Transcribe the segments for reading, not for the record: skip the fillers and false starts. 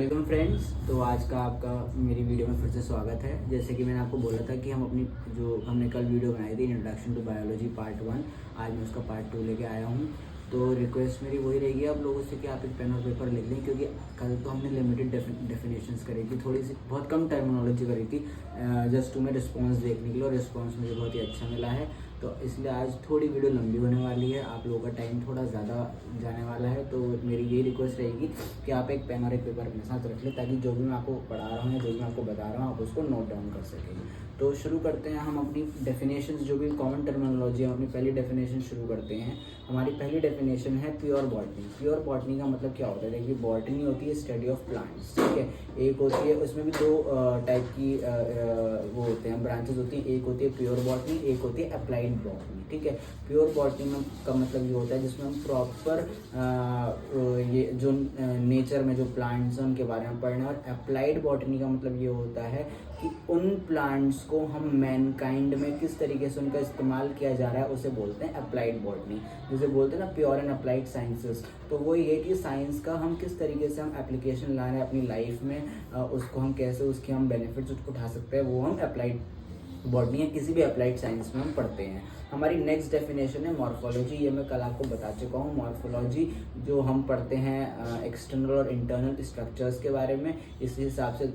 Welcome friends. तो आज का आपका मेरी वीडियो में फिर से स्वागत है। जैसे कि मैंने आपको बोला था कि हम अपनी जो हमने कल वीडियो बनाई थी इंट्रोडक्शन टू बायोलॉजी पार्ट 1, आज मैं उसका पार्ट 2 लेके आया हूँ। तो रिक्वेस्ट मेरी वही रहेगी आप लोगों से कि आप एक पेन और पेपर लिख लें, क्योंकि कल तो हमने लिमिटेड डेफिनेशंस करी थी, थोड़ी सी बहुत कम टर्मिनोलॉजी करी थी जस्ट तुम्हें रिस्पॉन्स देखने के लिए, और रिस्पॉन्स मुझे बहुत ही अच्छा मिला है। तो इसलिए आज थोड़ी वीडियो लंबी होने वाली है, आप लोगों का टाइम थोड़ा ज़्यादा जाने वाला है। तो मेरी यही रिक्वेस्ट रहेगी कि आप एक पेन और एक पेपर अपने साथ रख लें, ताकि जो भी मैं आपको पढ़ा रहा हूँ या जो भी मैं आपको बता रहा हूँ आप उसको नोट डाउन कर सकें। तो शुरू करते हैं हम अपनी डेफिनेशंस, जो भी कॉमन टर्मिनोलॉजी है, अपनी पहली डेफिनेशन शुरू करते हैं। हमारी पहली डेफिनेशन है प्योर बॉटनी। प्योर बॉटनी का मतलब क्या होता है? देखिए, बॉटनी होती है स्टडी ऑफ प्लांट्स, ठीक है। एक होती है, उसमें भी दो टाइप की वो होते हैं, ब्रांचेस होती हैं। एक होती है प्योर बॉटनी, एक होती है अप्लाइड बॉटनी, ठीक है। प्योर बॉटनी में का मतलब ये होता है जिसमें हम प्रॉपर ये जो नेचर में जो प्लांट्स हैं उनके बारे में पढ़ना। और अप्लाइड बॉटनी का मतलब ये होता है कि उन प्लांट्स को हम मैनकाइंड में किस तरीके से उनका इस्तेमाल किया जा रहा है उसे बोलते हैं अप्लाइड बॉटनी। जैसे बोलते हैं ना प्योर एंड अप्लाइड साइंसेस, तो वो ये कि साइंस का हम किस तरीके से हम एप्लीकेशन ला रहे हैं अपनी लाइफ में, उसको हम कैसे उसके हम बेनिफिट्स उठा सकते हैं, वो हम अप्लाइड बॉटनी या किसी भी अप्लाइड साइंस में हम पढ़ते हैं। हमारी नेक्स्ट डेफिनेशन है मॉर्फोलॉजी। ये मैं कल आपको बता चुका हूँ। मॉर्फोलॉजी जो हम पढ़ते हैं एक्सटर्नल और इंटरनल स्ट्रक्चर्स के बारे में। इस हिसाब से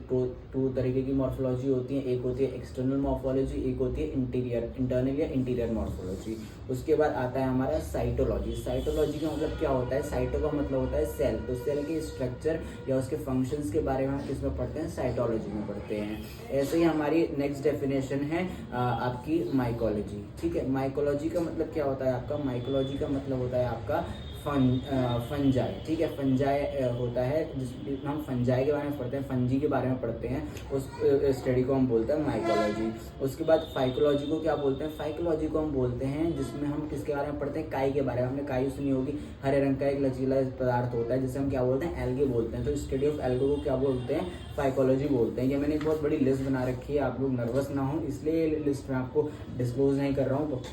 टू तरीके की मॉर्फोलॉजी होती है। एक होती है एक्सटर्नल मॉर्फोलॉजी, एक होती है इंटरनल या इंटीरियर मॉर्फोलॉजी। उसके बाद आता है हमारा साइटोलॉजी। साइटोलॉजी का मतलब क्या होता है? साइटो का मतलब होता है सेल, तो सेल के स्ट्रक्चर या उसके फंक्शंस के बारे में हम किसमें पढ़ते हैं? साइटोलॉजी में पढ़ते हैं। ऐसे ही हमारी नेक्स्ट डेफिनेशन है आपकी माइकोलॉजी, ठीक है। माइकोलॉजी का मतलब क्या होता है आपका? माइकोलॉजी का मतलब होता है आपका फंजाई, ठीक है। फंजाई होता है जिसमें हम फंजाई के बारे में पढ़ते हैं, फंजी के बारे में पढ़ते हैं, उस स्टडी को हम बोलते हैं माइकोलॉजी। उसके बाद फाइकोलॉजी को क्या बोलते हैं? फाइकोलॉजी को हम बोलते हैं जिसमें हम किसके बारे में पढ़ते हैं? काई के बारे में। हमने काई सुनी होगी, हरे रंग का एक लचीला पदार्थ होता है जिसे हम क्या बोलते हैं? एल्गे बोलते हैं। तो स्टडी ऑफ एल्गे को क्या बोलते हैं? फाइकोलॉजी बोलते हैं। ये मैंने एक बहुत बड़ी लिस्ट बना रखी है, आप लोग नर्वस ना हो इसलिए लिस्ट में आपको डिस्क्लोज नहीं कर रहा हूँ,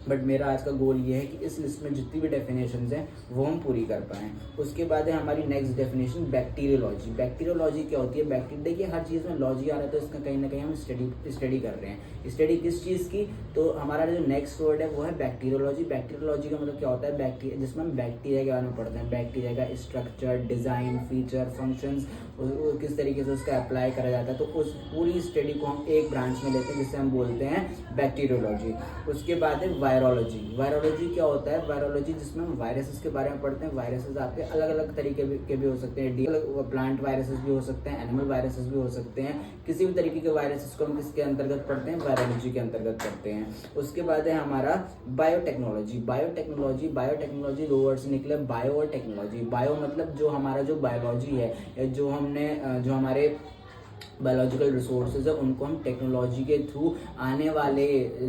बट मेरा आज का गोल ये है कि इस लिस्ट में जितनी भी डेफिनेशंस हैं वो हम पूरी कर पाएँ। उसके बाद है हमारी नेक्स्ट डेफिनेशन बैक्टीरियोलॉजी। बैक्टीरियोलॉजी क्या होती है? बैक्टीरिया, देखिए हर चीज़ में लॉजी आ रहा है तो इसका कहीं ना कहीं हम स्टडी कर रहे हैं। स्टडी किस चीज़ की? तो हमारा जो नेक्स्ट वर्ड है वो है बैक्टीरियोलॉजी। बैक्टीरियोलॉजी का मतलब क्या होता है? बैक्टीरिया, जिसमें हम बैक्टीरिया के बारे में पढ़ते हैं। बैक्टीरिया का स्ट्रक्चर, डिज़ाइन, फीचर, फंक्शंस, किस तरीके से उसका अप्लाई करा जाता है, तो उस पूरी स्टडी को हम एक ब्रांच में लेते हैं जिसे हम बोलते हैं बैक्टीरियोलॉजी। उसके बाद है वायरोलॉजी। वायरोलॉजी क्या होता है? वायरोलॉजी जिसमें हम वायरसेस के बारे में पढ़ते हैं। वायरसेस आपके अलग अलग तरीके के भी हो सकते हैं, प्लांट वायरसेस भी हो सकते हैं, एनिमल वायरसेस भी हो सकते हैं। किसी भी तरीके के वायरसेस को हम किसके अंतर्गत पढ़ते हैं? वायरोलॉजी के अंतर्गत पढ़ते हैं। उसके बाद है हमारा बायोटेक्नोलॉजी। बायोटेक्नोलॉजी दो वर्ड से निकले, बायो और टेक्नोलॉजी। बायो मतलब जो हमारा जो बायोलॉजी है, जो हमारे बायोलॉजिकल रिसोर्सेज है उनको हम टेक्नोलॉजी के थ्रू आने वाले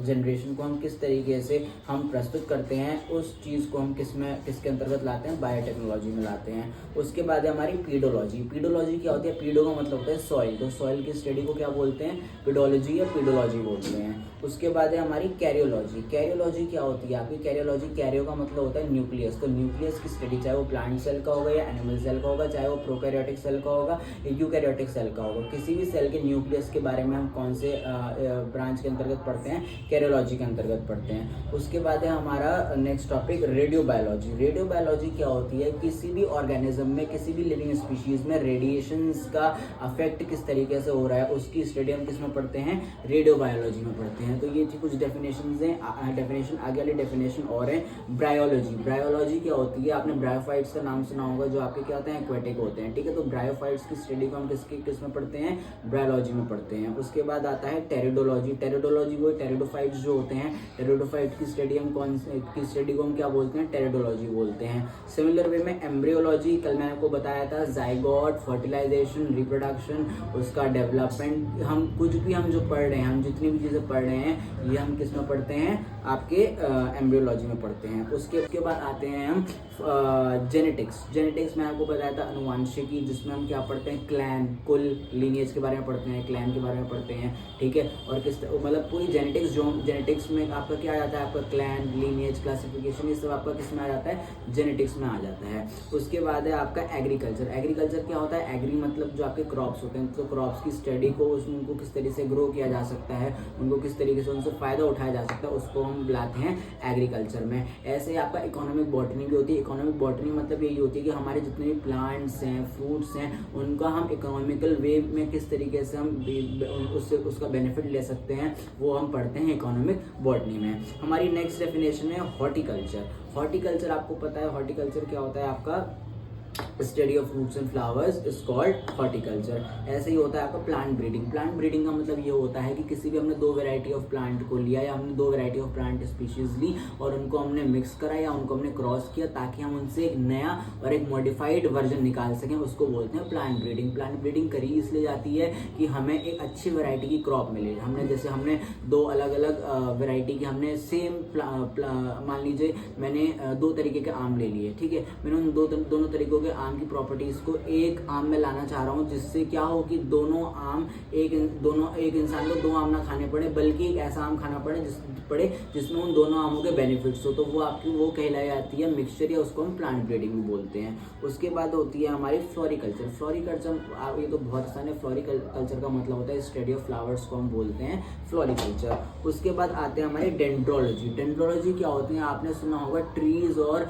जनरेशन को हम किस तरीके से हम प्रस्तुत करते हैं, उस चीज़ को हम किसके अंतर्गत लाते हैं? बायोटेक्नोलॉजी में लाते हैं। उसके बाद है हमारी पीडोलॉजी। पीडोलॉजी क्या होती है? पीडो का मतलब होता है सॉइल, तो सॉइल की स्टडी को क्या बोलते हैं? पीडोलॉजी या पीडोलॉजी बोलते हैं। उसके बाद है हमारी कैरियोलॉजी। कैरियोलॉजी क्या होती है आपकी? कैरियोलॉजी, कैरियो का मतलब होता है न्यूक्लियस, तो न्यूक्लियस की स्टडी चाहे वो प्लांट सेल का होगा या एनिमल सेल का होगा, चाहे वो प्रोकैरियोटिक सेल का होगा या यूकैरियोटिक सेल का होगा, किसी भी सेल के न्यूक्लियस के बारे में हम कौन से ब्रांच के अंतर्गत पढ़ते हैं? कैरियोलॉजी के अंतर्गत पढ़ते हैं। उसके बाद है हमारा नेक्स्ट टॉपिक रेडियोबायोलॉजी। रेडियोबायोलॉजी क्या होती है? किसी भी ऑर्गेनिज्म में, किसी भी लिविंग स्पीशीज में रेडिएशंस का अफेक्ट किस तरीके से हो रहा है उसकी स्टडी हम किस में पढ़ते हैं? रेडियोबायोलॉजी में पढ़ते हैं। तो ये थी कुछ डेफिनेशंस हैं। डेफिनेशन आगे वाली डेफिनेशन और है ब्रायोलॉजी। ब्रायोलॉजी क्या होती है? आपने ब्रायोफाइट्स का नाम सुना होगा, जो आपके क्या होते हैं? एक्वेटिक होते हैं, ठीक है। तो ब्रायोफाइट्स की स्टडी को हम किस में पढ़ते हैं? ब्रायोलॉजी में पढ़ते हैं। उसके बाद आता है टेरिडोलॉजी। टेरिडोलॉजी वो टेरिडोफाइट्स जो होते हैं, टेरिडोफाइट की स्टडी को हम क्या बोलते हैं? टेरिडोलॉजी बोलते हैं। सिमिलर वे में एम्ब्रियोलॉजी, कल मैंने आपको बताया था, जाइगोट, फर्टिलाइजेशन, रिप्रोडक्शन, उसका डेवलपमेंट, हम कुछ भी हम जो पढ़ रहे हैं, हम जितनी भी चीज़ें पढ़ रहे हैं ये हम किस में पढ़ते हैं? आपके एम्ब्रियोलॉजी में पढ़ते हैं। उसके बाद आते हैं हम जेनेटिक्स में आपको बताया था अनुवांशिकी, जिसमें हम क्या पढ़ते हैं, क्लैन, कुल, लीनिएज के बारे में पढ़ते हैं, क्लैन के बारे में पढ़ते हैं, ठीक है। और किस मतलब पूरी जेनेटिक्स में आपका क्या आ जाता है, आपका क्लैन, लीनिएज, क्लासिफिकेशन, ये सब आपका किस में आ जाता है, जेनेटिक्स में आ जाता है। उसके बाद है आपका एग्रीकल्चर क्या होता है, एग्री मतलब जो आपके क्रॉप्स होते हैं, तो क्रॉप्स की स्टडी को, उनको किस तरीके से ग्रो किया जा सकता है, उनको किस तरीके से उनसे फायदा उठाया जा सकता है, उसको हम बुलाते हैं एग्रीकल्चर में। ऐसे ही आपका इकोनॉमिक बॉटनी भी होती है। इकोनॉमिक बॉटनी मतलब यही होती है कि हमारे जितने भी प्लांट्स हैं, फ्रूट्स हैं, उनका हम इकोनॉमिकल वे में किस तरीके से हम उसका बेनिफिट ले सकते हैं, वो हम पढ़ते हैं इकोनॉमिक बॉटनी में। हमारी नेक्स्ट डेफिनेशन है हॉर्टिकल्चर आपको पता है हॉर्टिकल्चर क्या होता है, आपका study of fruits and flowers is called horticulture. ऐसे ही होता है आपका प्लांट ब्रीडिंग का मतलब ये होता है कि किसी भी हमने 2 वैरायटी ऑफ प्लांट को लिया, या हमने 2 वैरायटी ऑफ प्लांट स्पीशीज ली और उनको हमने मिक्स करा या उनको हमने क्रॉस किया, ताकि हम उनसे एक नया और एक मॉडिफाइड वर्जन निकाल सकें, उसको बोलते हैं प्लांट ब्रीडिंग करी इसलिए जाती है कि हमें एक अच्छी वैरायटी की क्रॉप मिले। हमने 2 अलग अलग वैरायटी की, हमने सेम मान लीजिए मैंने 2 तरीके के आम ले लिए, ठीक है। मैंने उन दोनों तरीकों के आम की प्रॉपर्टीज को एक आम में लाना चाह रहा हूँ, जिससे क्या हो कि दोनों एक इंसान को 2 आम ना खाने पड़े, बल्कि एक ऐसा आम खाना पड़े जिसमें उन दोनों आमों के बेनिफिट्स हो, तो वो कहलाई जाती है मिक्सचर, या उसको हम प्लांट ब्रीडिंग भी बोलते हैं। उसके बाद होती है हमारी फ्लोरिकल्चर। ये तो बहुत आसान है। फ्लोरिकल्चर का मतलब होता है स्टडी ऑफ फ्लावर्स को हम बोलते हैं फ्लोरिकल्चर। उसके बाद आते हैं हमारे डेंड्रोलॉजी क्या होती है, आपने सुना होगा ट्रीज और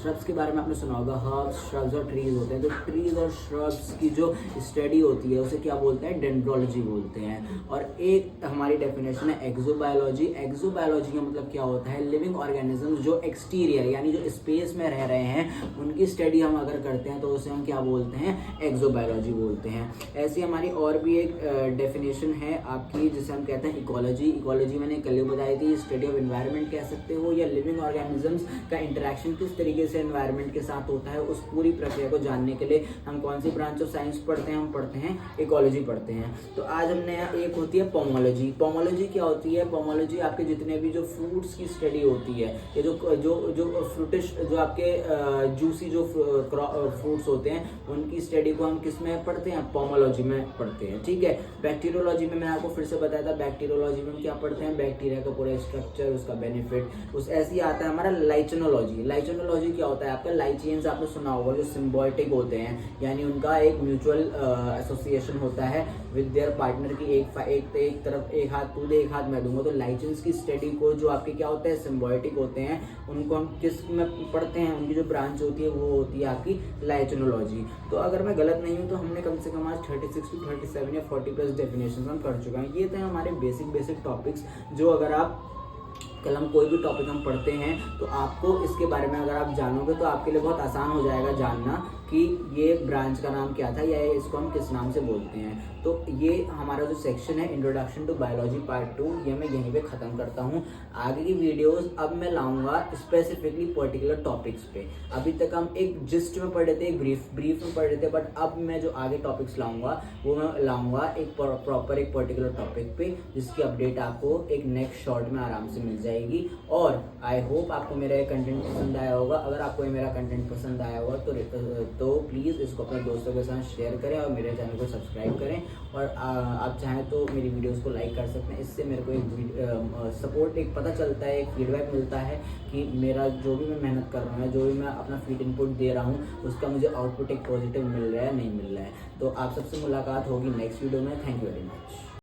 श्रब्स के बारे में, आपने सुना होगा हर्ब्स, श्रब्स और ट्रीज होते हैं। तो ट्रीज और श्रब्स की जो स्टडी होती है उसे क्या बोलते हैं, डेंड्रोलॉजी बोलते हैं। और एक हमारी डेफिनेशन है एक्सोबायोलॉजी का मतलब क्या होता है, लिविंग ऑर्गेनिजम्स जो एक्सटीरियर यानी जो स्पेस में रह रहे हैं, उनकी स्टडी हम अगर करते हैं तो उसे हम क्या बोलते हैं, एक्सोबायोलॉजी बोलते हैं। ऐसी हमारी और भी एक डेफिनेशन है आपकी, जिसे हम कहते हैं इकोलॉजी मैंने कल बताई थी, स्टडी ऑफ एनवायरनमेंट कह सकते हो, या लिविंग ऑर्गेनिजम्स का इंटरेक्शन किस तरीके से एनवायरनमेंट के साथ होता है, उस पूरी प्रक्रिया को जानने के लिए हम कौन सी ब्रांच ऑफ साइंस पढ़ते हैं, हम पढ़ते हैं इकोलॉजी पढ़ते हैं। तो आज हमने एक होती है पोमोलॉजी क्या होती है, पोमोलॉजी आपके जितने भी जो फ्रूट्स की स्टडी होती है, ये जो फ्रूटिश जो आपके जूसी जो फ्रूट्स होते हैं, उनकी स्टडी को हम किस में पढ़ते हैं, पोमोलॉजी में पढ़ते हैं, ठीक है। बैक्टीरियोलॉजी में मैंने आपको फिर से बताया था, बैक्टीरियोलॉजी में हम क्या पढ़ते हैं, बैक्टीरिया का पूरा स्ट्रक्चर, उसका बेनिफिट। उस ऐसे ही आता है हमारा लाइचेनोलॉजी क्या होता है, आपका लाइचेन्स आपने सुना होगा, जो सिम्बायोटिक होते हैं, यानी उनका एक म्यूचुअल एसोसिएशन होता है विद देयर पार्टनर की, एक तरफ एक हाथ तू दे एक हाथ मैं दूंगा। तो लाइचेंस की स्टडी को जो आपके क्या होता है, सिम्बायोटिक होते हैं, उनको हम किस में पढ़ते हैं, उनकी जो ब्रांच होती है वो होती है आपकी लाइचेनोलॉजी। तो अगर मैं गलत नहीं हूँ तो हमने कम से कम आज 36 to 37 या 40+ डेफिनेशन हम कर चुके हैं। ये थे हमारे बेसिक टॉपिक्स, जो अगर आप कल हम कोई भी टॉपिक हम पढ़ते हैं तो आपको इसके बारे में अगर आप जानोगे तो आपके लिए बहुत आसान हो जाएगा जानना कि ये ब्रांच का नाम क्या था, या इसको हम किस नाम से बोलते हैं। तो ये हमारा जो सेक्शन है इंट्रोडक्शन टू बायोलॉजी पार्ट 2, ये मैं यहीं पे ख़त्म करता हूँ। आगे की वीडियोस अब मैं लाऊंगा स्पेसिफिकली पर्टिकुलर टॉपिक्स पे। अभी तक हम एक जिस्ट में पढ़ रहे थे, एक ब्रीफ में पढ़ रहे थे, बट अब मैं जो आगे टॉपिक्स लाऊंगा वो मैं लाऊंगा एक प्रॉपर एक पर्टिकुलर टॉपिक पे, जिसकी अपडेट आपको एक नेक्स्ट शॉर्ट में आराम से मिल जाएगी। और आई होप आपको मेरा ये कंटेंट पसंद आया होगा। अगर आपको ये मेरा कंटेंट पसंद आया होगा तो प्लीज़ इसको अपने दोस्तों के साथ शेयर करें और मेरे चैनल को सब्सक्राइब करें। और आप चाहें तो मेरी वीडियोस को लाइक कर सकते हैं। इससे मेरे को एक सपोर्ट, एक पता चलता है, एक फीडबैक मिलता है कि मेरा जो भी मैं मेहनत कर रहा हूँ, जो भी मैं अपना फीड इनपुट दे रहा हूँ, उसका मुझे आउटपुट एक पॉजिटिव मिल रहा है नहीं मिल रहा है। तो आप सबसे मुलाकात होगी नेक्स्ट वीडियो में। Thank you very much.